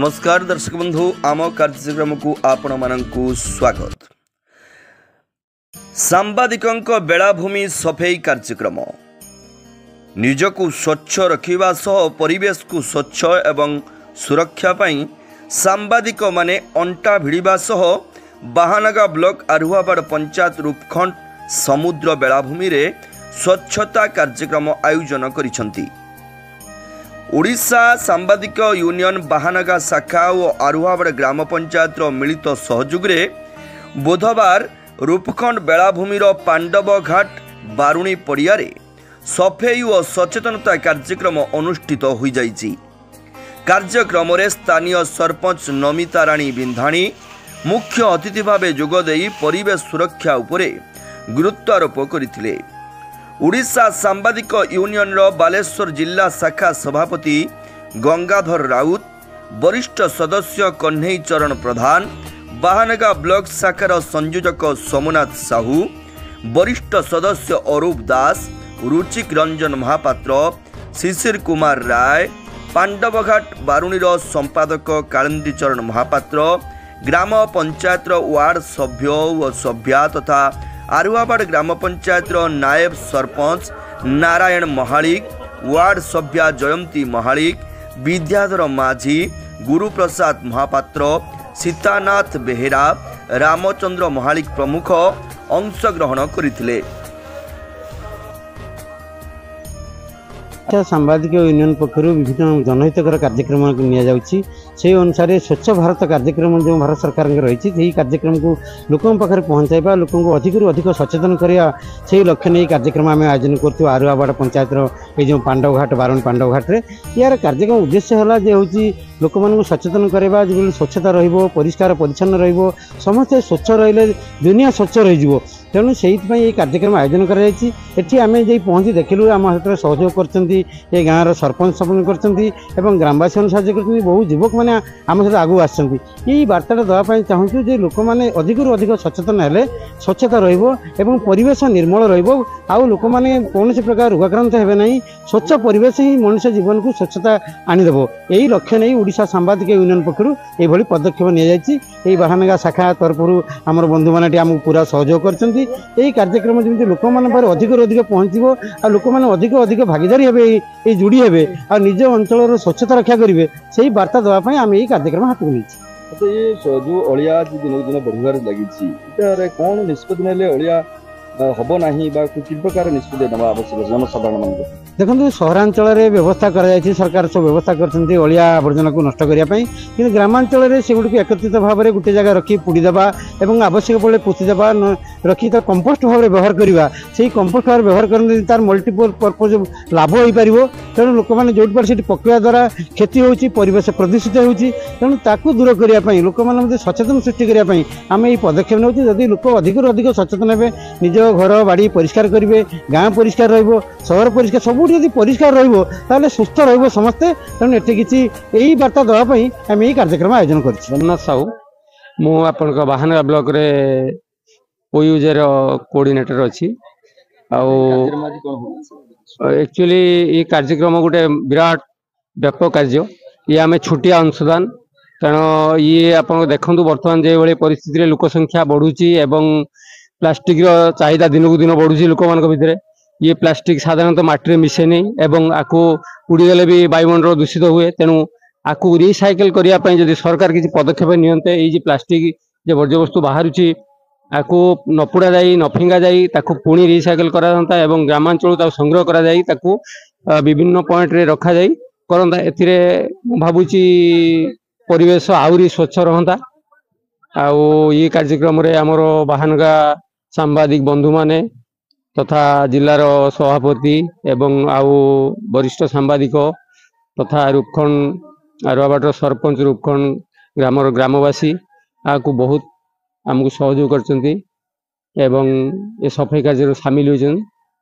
नमस्कार दर्शक बंधु आम कार्यक्रम को आपण मानकु स्वागत। सांबादिकों बेलाभूमि सफेई कार्यक्रम निजकु स्वच्छ रखिबा सह परिवेश को स्वच्छ एवं सुरक्षा पाई सांबादिक माने अंटा भिड़िबा सह बाहानगा ब्लॉक आरुहाबाड़ पंचायत रूपखंड समुद्र बेलाभूमि रे स्वच्छता कार्यक्रम आयोजन करिसंती। ओडिशा सांबादिक यूनियन बाहानगा शाखा और आरुहाबाड़ ग्राम पंचायत मिलित सहयोग में बुधवार रूपखंड बेलाभूमि पांडव घाट बारुणी पड़िया सफेई और सचेतनता कार्यक्रम अनुष्ठित हो जाइछि। कार्यक्रम में स्थानीय सरपंच नमिता राणी बिंधाणी मुख्य अतिथि भाव जोगदे परिवेश सुरक्षा उपरे गुरुत्वारोप करथिले। ओडिशा सांबादिक यूनियन बालेश्वर जिला शाखा सभापति गंगाधर राउत, वरिष्ठ सदस्य कन्हई चरण प्रधान, बाहानगा ब्लॉक शाखार संयोजक सोमनाथ साहू, वरिष्ठ सदस्य अरूप दास, रुचिक रंजन महापात्र, शिशिर कुमार राय, पांडवघाट बारुणी संपादक कालिंदी चरण महापात्र, ग्राम पंचायत वार्ड सभ्य और सभ्या तथा आरुहाबाड़ ग्राम पंचायत नायब सरपंच नारायण महालिक, वार्ड सभ्या जयंती महालिक, विद्याधर माझी, गुरुप्रसाद महापात्र, सीतानाथ बेहेरा, रामचंद्र महालिक प्रमुख अंशग्रहण करथिले। सांबादिक यूनियन पक्षर विभिन्न जनहितकर कार्यक्रम से अनुसार स्वच्छ भारत कार्यक्रम जो भारत सरकार रही कार्यक्रम को लोकों पाखे पहुँचाइबा, लोकों को अधिक सचेतन करवा से लक्ष्य नहीं कार्यक्रम आम आयोजन कर आरुहाबाड़ पंचायत ये पांडवघाट बारुणी पांडवघाट यार कार्यक्रम उद्देश्य है हूँ लोक मान सचेतन करवा जो स्वच्छता परिष्कार परिच्छन्न समस्ते स्वच्छ रही दुनिया स्वच्छ रही तेणु से कार्यक्रम आयोजन कर पहुँची देखिलु आम सहित सहयोग कर गाँव सरपंच कर ग्रामवासी साहय कर बहुत युवक मैंने आम सहित आगू आसछन्ती बार्ता देवाई चाहूँ जे लोक मैंने अधिक सचेतन हेले स्वच्छता रहिबो परिवेश निर्मल रहिबो आउ लोक मैंने कौन प्रकार रोगाक्रांत हेबे नहीं स्वच्छ परिवेश ही मनुष्य जीवन को स्वच्छता आनीदेव यही लक्ष्य नहीं ओडिशा सांबादिक यूनियन पक्षर ये पदक्षेप नि बाहानगा शाखा तरफ आम बंधु मैंने आमको पूरा सहयोग करछन्ती कार्यक्रम जमी लोक मान अधिक पहुँचो आ लोक मैंने अधिक भागीदारी हे जोड़ी हे आ निज अंचल स्वच्छता रक्षा करेंगे से बार्ता देवाई आम यही कार्यक्रम हाथ में तो ये जो अलिया दिन दिन बढ़िबार लगी कौन निष्पत्ति नेले अलिया हम ना कि प्रकार निष्पत्ति नवा आवश्यक जनसाधारण मान देखो सहरांचल व्यवस्था कर सरकार सब व्यवस्था कर अलिया आवर्जना को नष्ट करने कि ग्रामांचल से गुड़ एकत्रित भाव में गोटे जगह रखी पोड़ीदेवा और आवश्यक पड़े पोतीदेवा रखी तो कंपोस्ट भाव में व्यवहार करवा से कंपोस्ट भाव व्यवहार कर तार मल्टीपल पर्पज लाभ हो पार तेणु लोक मैंने जो पकड़ा द्वारा क्षति होती परिवेश प्रदूषित होणु ताकू दूर करने लोक मैंने सचेतन सृष्टि करने आम ये पदक्षेप नौ जदि लोक अधिक सचेतन हे निज घर बाड़ी परिष्कार करेंगे गाँ परिष्कार रहर परिष्कार सब यदि परिष्कार रहा सुस्थ समस्ते तेणु एटे किसी यही बार्ता देवाई आम यही कार्यक्रम आयोजन कर सोमनाथ साहू मुझे बाहानगा ब्लॉक रे ओयूजेर कोऑर्डिनेटर अच्छी एक्चुअली ये कार्यक्रम गोटे विराट व्यापक कार्य ये आम छुटिया अंशदान तेणु ये आप देखु बर्तमान जो भाई परिस्थिति लोक संख्या बढ़ुची एवं प्लास्टिक चाहिदा दिन को दिन बढ़ुची लोक मान भितर ये प्लास्टिक साधारणतः माटी मिसे नहीं एवं आपको उड़ीगले भी वायुमंडल दूषित हुए तेणु आपको रिसाइकल करने जब सरकार किसी पदक्षेप नियंते ये प्लास्टिक जो वर्ज्यवस्तु बाहर आपको न पोड़ा जाए न फिंगा जाए पुणी रिसाइकल करा एवं ग्रामांचल संग्रह करा जाए विभिन्न पॉइंट रे रखा जाए करता ए भावुची परिवेश आहरी स्वच्छ रहता आउ ये कार्यक्रम रे आमर बाहानगा सांबादिक बंधु माने तथा जिलार सभापति एवं आउ वरिष्ठ सांबादिक तथा रूपखंड आरुहाबाड़ सरपंच रूपखंड ग्रामर ग्रामवासी आपको बहुत आमको सहयोग करचंती एवं ये सफाई कार्य सामिल होइछन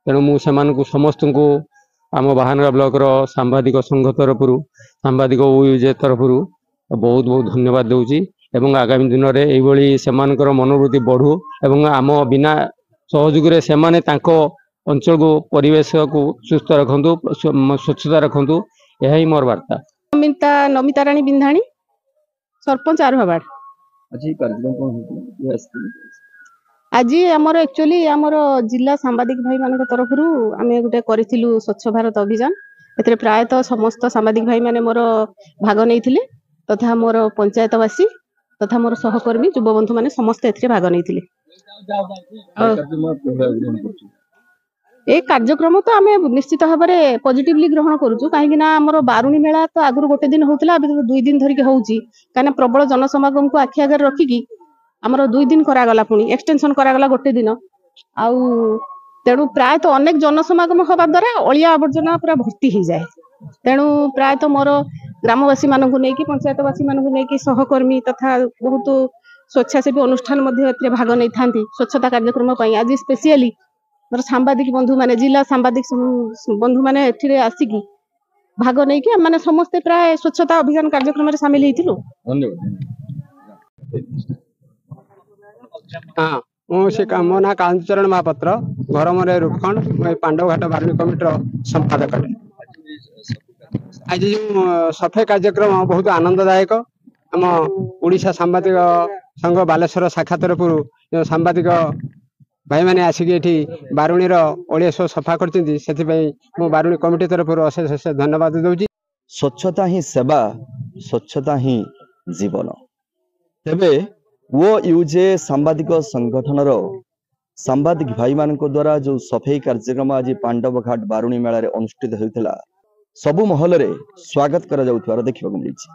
तेणु मुझे समस्त को आम बाहानगा ब्लॉक सांबादिक संघ तरफ सांबादिक ओयूजे तरफ बहुत बहुत धन्यवाद दूची एवं आगामी दिन में ये मनोवृत्ति बढ़ू एवं आम बिना सहयोग से अंचल को परिवेश को सुस्थ रखु स्वच्छता रखु यह ही मोर वार्ता। नमिता राणी बिंधाणी सरपंच आरुहाबाड़ आज ये कार्यक्रम कौन होता है ये आसती आज आमर एक्चुअली आमर जिला सांबादिक भाई मान तरफ आम गोटे करूँ स्वच्छ भारत अभियान ए प्रायतः समस्त सांबादिक भाई मैंने मोर भाग नहीं तथा मोर पंचायतवासी तथा मोर सहकर्मी युवबंधु मैंने समस्त ए भाग नहीं ए कार्यक्रम तो आम निश्चित भाव में पॉजिटिवली ग्रहण करूँ कहीं आमर बारुणी मेला तो आगु गोटे दिन होता 2 दिन धरिक होची कहीं प्रबल जनसमागम को आखि आगे रखिकी आमर 2 दिन करागला पुणी एक्सटेंशन करागला गोटे दिन आउ तेणु प्रायतः अनेक जनसमागम हवा द्वारा अलिया आवर्जना पूरा भर्ती हो जाए तेणु प्रायतः मोर ग्रामवासी मानू नहीं पंचायतवासी मानू नहीं सहकर्मी तथा बहुत स्वेच्छासेवी अनुष्ठान भाग नहीं था स्वच्छता कार्यक्रम आज स्पेशली मोर सांबादिक बंधु माने जिला सांबादिक बंधु माने आसिकी भाग नहीं माने समस्ते प्राय स्वच्छता अभियान कार्यक्रम में सामिल होइथिलु। हाँ मुझे मो ना कांचरण महापात्र घर मोर रूपखंड मैं पांडवघाट बारुणी कमिटर संपादक आज जो सफाई कार्यक्रम बहुत आनंददायक आम ओडिशा सांबादिक संघ बालेश्वर शाखा तरफ सांबादिक भाई मैंने आसिक बारुणी अलिया सब सफा कर बारुणी कमिटी तरफ अशेष अशेष धन्यवाद दूची। स्वच्छता ही सेवा स्वच्छता ही जीवन तेबे वो यूजे सांबादिक संगठन सांबादिक भाई मान द्वारा जो सफाई कार्यक्रम आज पांडवघाट बारुणी मेला अनुष्ठित होता सबु महल रे स्वागत करा जाउथवार देखिबाक मिलिछि।